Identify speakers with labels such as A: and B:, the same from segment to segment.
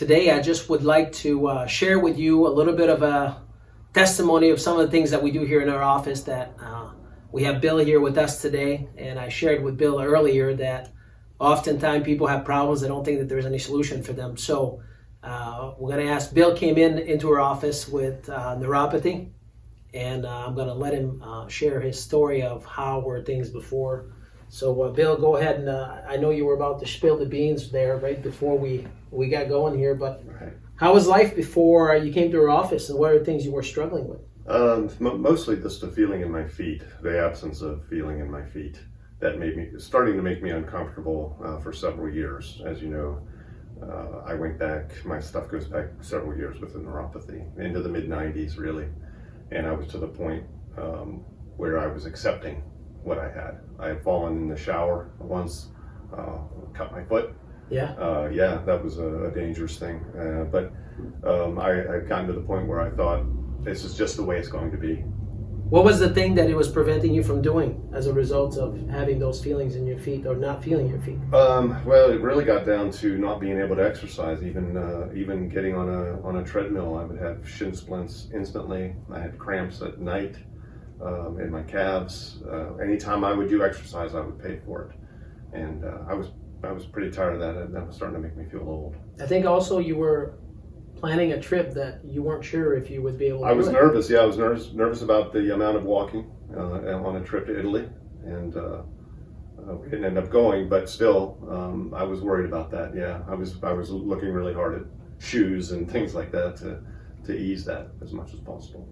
A: Today, I just would like to share with you a little bit of a testimony of some of the things that we do here in our office. That we have Bill here with us today, and I shared with Bill earlier that oftentimes people have problems. They don't think that there's any solution for them. So we're going to ask. Bill came into our office with neuropathy, and I'm going to let him share his story of how were things before. So Bill, go ahead, and I know you were about to spill the beans there right before we got going here, but
B: Right.
A: How was life before you came to our office, and what are things you were struggling with?
B: Mostly just the feeling in my feet, the absence of feeling in my feet. That starting to make me uncomfortable for several years. As you know, I went back, my stuff goes back several years with the neuropathy, into the mid-90s really, and I was to the point where I was accepting what I had. I had fallen in the shower once, cut my foot.
A: Yeah.
B: That was a dangerous thing. But I'd gotten to the point where I thought, this is just the way it's going to be.
A: What was the thing that it was preventing you from doing as a result of having those feelings in your feet or not feeling your feet?
B: Well, it really got down to not being able to exercise. Even getting on a treadmill, I would have shin splints instantly. I had cramps at night in my calves. Anytime I would do exercise, I would pay for it. And I was pretty tired of that, and that was starting to make me feel old.
A: I think also you were planning a trip that you weren't sure if you would be able to
B: I was
A: do it.
B: nervous. Yeah, I was nervous about the amount of walking on a trip to Italy, and we didn't end up going. But still, I was worried about that. Yeah, I was looking really hard at shoes and things like that to ease that as much as possible.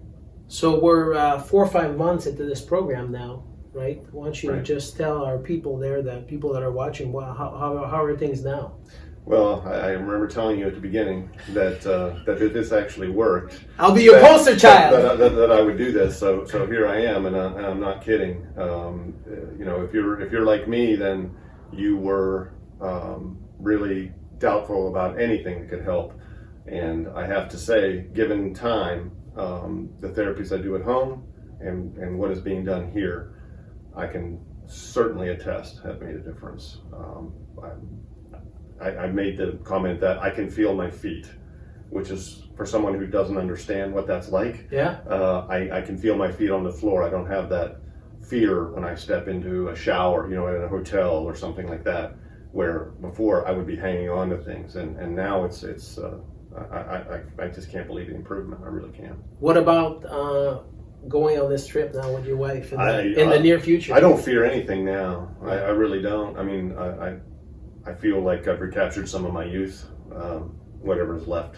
A: So we're 4 or 5 months into this program now, right? Why don't you
B: Right.
A: just tell our people there, the people that are watching, well, how are things now?
B: Well, I remember telling you at the beginning that if this actually worked,
A: I'll be your poster child.
B: that I would do this. So here I am, and I'm not kidding. If you're like me, then you were really doubtful about anything that could help. And I have to say, given time, the therapies I do at home and what is being done here, I can certainly attest have made a difference. I made the comment that I can feel my feet, which is, for someone who doesn't understand what that's like,
A: Yeah.
B: I can feel my feet on the floor. I don't have that fear when I step into a shower, in a hotel or something like that, where before I would be hanging on to things, and now it's I just can't believe the improvement. I really can't.
A: What about going on this trip now with your wife in the near future?
B: I don't fear anything now. I really don't. I mean, I feel like I've recaptured some of my youth, whatever's left.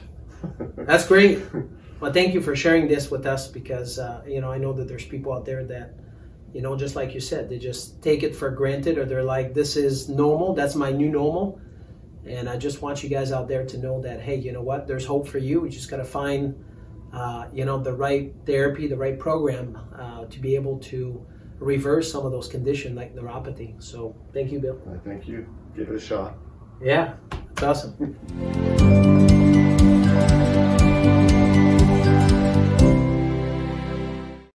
A: That's great. Well, thank you for sharing this with us, because I know that there's people out there that, just like you said, they just take it for granted, or they're like, this is normal, that's my new normal. And I just want you guys out there to know that, hey, you know what, there's hope for you. You just got to find the right therapy, the right program to be able to reverse some of those conditions like neuropathy. So thank you, Bill.
B: Thank you. Give it a shot.
A: Yeah, it's awesome.